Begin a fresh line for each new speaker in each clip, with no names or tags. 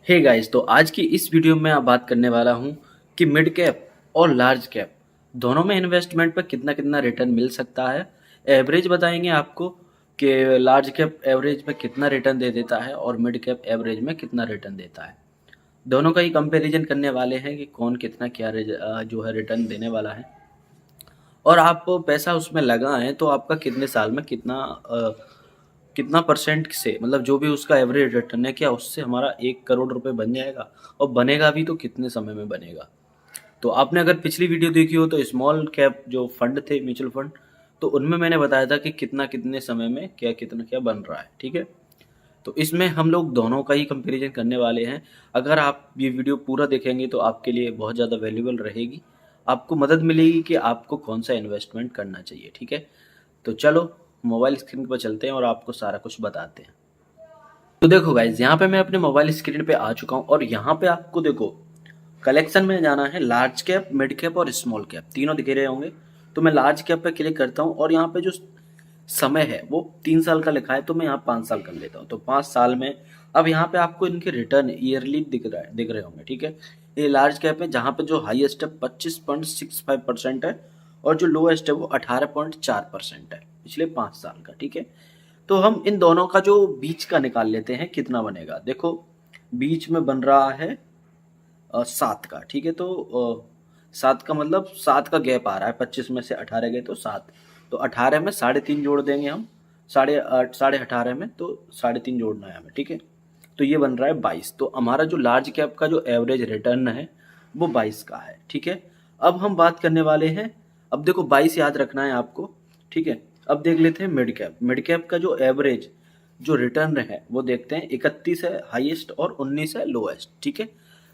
Hey guys, तो आज की इस वीडियो में मैं बात करने वाला हूँ कि मिड कैप और लार्ज कैप दोनों में इन्वेस्टमेंट पर कितना कितना रिटर्न मिल सकता है। एवरेज बताएंगे आपको कि लार्ज कैप एवरेज में कितना रिटर्न दे देता है और मिड कैप एवरेज में कितना रिटर्न देता है। दोनों का ही कंपैरिजन करने वाले हैं कि कौन कितना क्या जो है रिटर्न देने वाला है। और आप पैसा उसमें लगाएं तो आपका कितने साल में कितना परसेंट से, मतलब जो भी उसका एवरेज रिटर्न है, क्या उससे हमारा 1 करोड़ रुपए बन जाएगा, और बनेगा भी तो कितने समय में बनेगा। तो आपने अगर पिछली वीडियो देखी हो तो स्मॉल कैप जो फंड थे, म्यूचुअल फंड, तो उनमें मैंने बताया था कि कितना कितने समय में क्या कितना क्या बन रहा है। ठीक है, तो इसमें हम लोग दोनों का ही कंपैरिजन करने वाले हैं। अगर आप ये वीडियो पूरा देखेंगे तो आपके लिए बहुत ज़्यादा वैल्यूबल रहेगी, आपको मदद मिलेगी कि आपको कौन सा इन्वेस्टमेंट करना चाहिए। ठीक है, तो चलो मोबाइल स्क्रीन पर चलते हैं और आपको सारा कुछ बताते हैं। तो देखो गाइज, यहाँ पे मैं अपने मोबाइल स्क्रीन पे आ चुका हूँ और यहाँ पे आपको देखो कलेक्शन में जाना है। लार्ज कैप, मिड कैप और स्मॉल कैप तीनों दिख रहे होंगे। तो मैं लार्ज कैप पे क्लिक करता हूँ और यहाँ पे जो समय है वो 3 साल का लिखा है, तो मैं यहाँ 5 साल कर लेता हूँ। तो 5 साल में अब यहाँ पे आपको इनके रिटर्न ईयरली दिख रहे होंगे। ठीक है, ये लार्ज कैप है जहाँ पे जो हाईएस्ट है 25.65% है और जो लोएस्ट है वो 18.4% है पिछले 5 साल का। ठीक है, तो हम इन दोनों का जो बीच का निकाल लेते हैं कितना बनेगा। देखो बीच में बन रहा है 7 का। ठीक है, तो 7 का मतलब 7 का गैप आ रहा है, 25 में से 18 गए तो 7, तो 18 में 3.5 जोड़ देंगे हम, 18.5 में तो 3.5 जोड़ना है हमें। ठीक है, तो ये बन रहा है 22। तो हमारा जो लार्ज कैप का जो एवरेज रिटर्न है वो 22 का है। ठीक है, अब हम बात करने वाले हैं, अब देखो 22 याद रखना है आपको। ठीक है, अब देख लेते हैं मिड कैप। मिड कैप का जो एवरेज जो रिटर्न है वो देखते हैं, 31 है हाईएस्ट और 19 है लोएस्ट। ठीक है,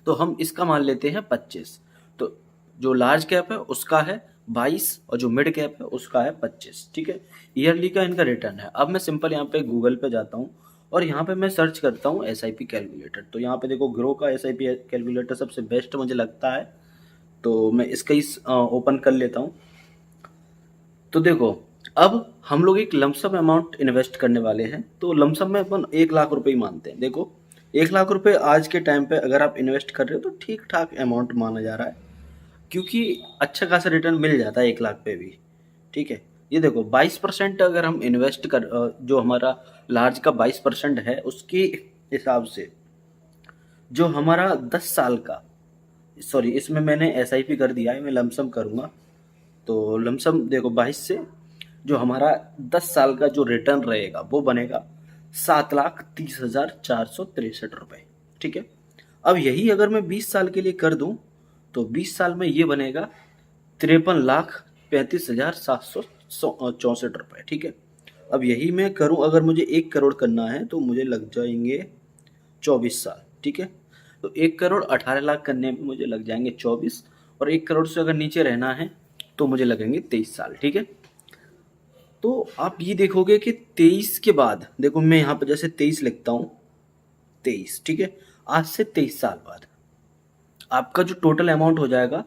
तो हम इसका मान लेते हैं 25। तो जो लार्ज कैप है उसका है 22 और जो मिड कैप है उसका है 25। ठीक है, ईयरली का इनका रिटर्न है। अब मैं सिंपल यहाँ पे गूगल पे जाता हूँ और यहाँ पे मैं सर्च करता हूँ SIP कैलकुलेटर। तो यहाँ पे देखो ग्रो का SIP कैलकुलेटर सबसे बेस्ट मुझे लगता है, तो मैं इसका ही ओपन कर लेता हूँ। तो देखो अब हम लोग एक लमसम अमाउंट इन्वेस्ट करने वाले हैं, तो लमसम में अपन 1 लाख रुपए ही मानते हैं। देखो 1 लाख रुपए आज के टाइम पे अगर आप इन्वेस्ट कर रहे हो तो ठीक ठाक अमाउंट माना जा रहा है, क्योंकि अच्छा खासा रिटर्न मिल जाता है 1 लाख पे भी। ठीक है, ये देखो 22% अगर हम इन्वेस्ट कर जो हमारा लार्ज का 22% है उसके हिसाब से जो हमारा 10 साल का, सॉरी इसमें मैंने SIP कर दिया है, मैं लमसम करूँगा। तो लमसम देखो 22 से जो हमारा 10 साल का जो रिटर्न रहेगा वो बनेगा 7,30,463 रुपये। ठीक है, अब यही अगर मैं 20 साल के लिए कर दूं तो 20 साल में ये बनेगा 53,35,764 रुपये। ठीक है, अब यही मैं करूं, अगर मुझे 1 करोड़ करना है तो मुझे लग जाएंगे 24 साल। ठीक है, तो 1 करोड़ 18 लाख करने में मुझे लग जाएंगे 24, और 1 करोड़ से अगर नीचे रहना है तो मुझे लगेंगे 23 साल। ठीक है, तो आप ये देखोगे कि 23 के बाद, देखो मैं यहाँ पर जैसे 23 लिखता हूँ, 23। ठीक है, आज से 23 साल बाद आपका जो टोटल अमाउंट हो जाएगा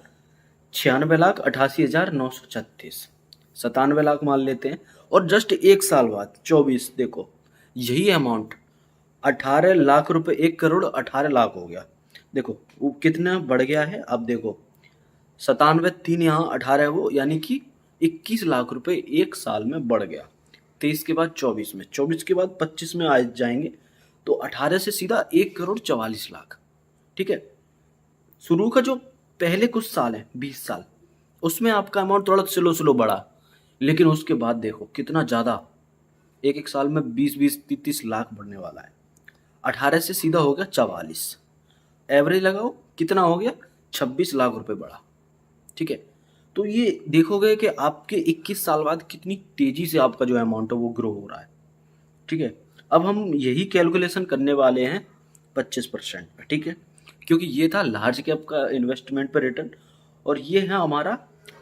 96,88,936, 97 लाख मान लेते हैं। और जस्ट 1 साल बाद 24, देखो यही अमाउंट 18 लाख रुपए, 1 करोड़ 18 लाख हो गया। देखो वो कितना बढ़ गया है। अब देखो 97 3 यहाँ 18 है वो, यानी कि 21 लाख रुपए 1 साल में बढ़ गया। 23 के बाद 24 में, 24 के बाद 25 में आ जाएंगे, तो 18 से सीधा 1 करोड़ 44 लाख। ठीक है, शुरू का जो पहले कुछ साल है 20 साल, उसमें आपका अमाउंट थोड़ा स्लो स्लो बढ़ा, लेकिन उसके बाद देखो कितना ज़्यादा, एक एक साल में 20-20 30-30 लाख बढ़ने वाला है। 18 से सीधा हो गया 44, एवरेज लगाओ कितना हो गया, 26 लाख रुपए बढ़ा। ठीक है, तो ये देखोगे कि आपके 21 साल बाद कितनी तेजी से आपका जो अमाउंट है वो ग्रो हो रहा है। ठीक है, अब हम यही कैलकुलेशन करने वाले हैं 25% पे। ठीक है, क्योंकि ये था लार्ज कैप का इन्वेस्टमेंट पर रिटर्न, और ये है हमारा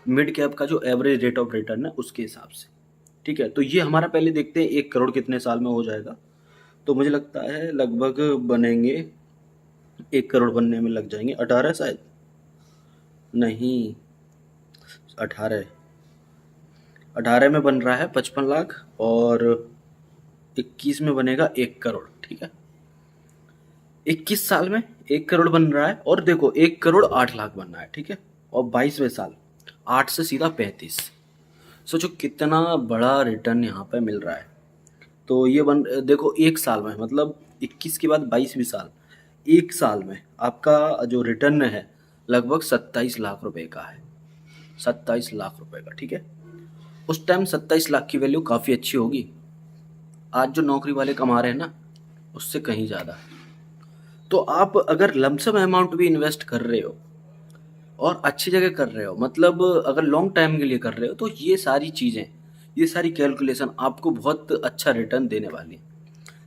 मिड कैप का जो एवरेज रेट ऑफ रिटर्न है उसके हिसाब से। ठीक है, तो ये हमारा पहले देखते हैं 1 करोड़ कितने साल में हो जाएगा। तो मुझे लगता है लगभग बनेंगे, 1 करोड़ बनने में लग जाएंगे 18, शायद नहीं, 18, 18 में बन रहा है 55 लाख, और 21 में बनेगा 1 करोड़। ठीक है, 21 साल में 1 करोड़ बन रहा है, और देखो 1 करोड़ 8 लाख बन रहा है, ठीक है। और 22वें साल 8 से सीधा 35। सोचो कितना बड़ा रिटर्न यहाँ पे मिल रहा है। तो ये देखो 1 साल में, मतलब 21 के बाद 22वीं साल, 1 साल में आपका जो रिटर्न है लगभग 27 लाख रुपए का है। 27 लाख रुपए का, ठीक है। उस टाइम 27 लाख की वैल्यू काफ़ी अच्छी होगी। आज जो नौकरी वाले कमा रहे हैं ना, उससे कहीं ज़्यादा। तो आप अगर लमसम अमाउंट भी इन्वेस्ट कर रहे हो और अच्छी जगह कर रहे हो, मतलब अगर लॉन्ग टाइम के लिए कर रहे हो, तो ये सारी चीज़ें, ये सारी कैलकुलेशन आपको बहुत अच्छा रिटर्न देने वाली है।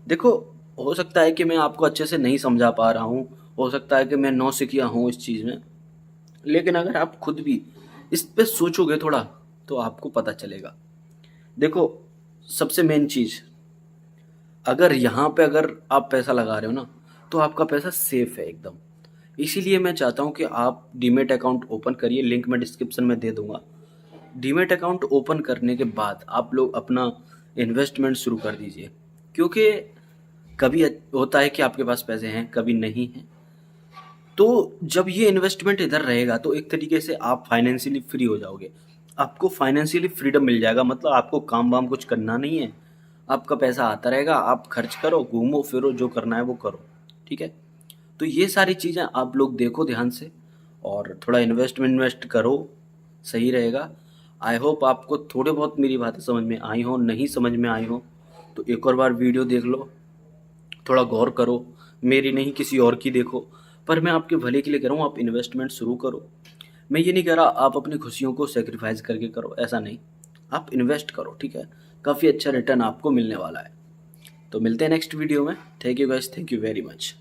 देखो, हो सकता है कि मैं आपको अच्छे से नहीं समझा पा रहा हूँ, हो सकता है कि मैं नौसिखिया हूँ इस चीज़ में, लेकिन अगर आप खुद भी इस पे सोचोगे थोड़ा, तो आपको पता चलेगा। देखो, सबसे मेन चीज़, अगर यहाँ पे अगर आप पैसा लगा रहे हो ना, तो आपका पैसा सेफ है एकदम। इसीलिए मैं चाहता हूँ कि आप डीमेट अकाउंट ओपन करिए, लिंक मैं डिस्क्रिप्शन में दे दूंगा। डीमेट अकाउंट ओपन करने के बाद आप लोग अपना इन्वेस्टमेंट शुरू कर दीजिए, क्योंकि कभी होता है कि आपके पास पैसे हैं, कभी नहीं हैं। तो जब ये इन्वेस्टमेंट इधर रहेगा, तो एक तरीके से आप फाइनेंशियली फ्री हो जाओगे। आपको फाइनेंशियली फ्रीडम मिल जाएगा, मतलब आपको काम वाम कुछ करना नहीं है। आपका पैसा आता रहेगा, आप खर्च करो, घूमो फिरो, जो करना है वो करो, ठीक है। तो ये सारी चीज़ें आप लोग देखो ध्यान से, और थोड़ा इन्वेस्ट करो, सही रहेगा। आई होप आपको थोड़े बहुत मेरी बातें समझ में आई हो। नहीं समझ में आई हो तो एक और बार वीडियो देख लो, थोड़ा गौर करो, मेरी नहीं किसी और की देखो। पर मैं आपके भले के लिए कह रहा हूँ, आप इन्वेस्टमेंट शुरू करो। मैं ये नहीं कह रहा आप अपनी खुशियों को सेक्रीफाइस करके करो, ऐसा नहीं। आप इन्वेस्ट करो, ठीक है। काफ़ी अच्छा रिटर्न आपको मिलने वाला है। तो मिलते हैं नेक्स्ट वीडियो में। Thank you guys, thank you very much.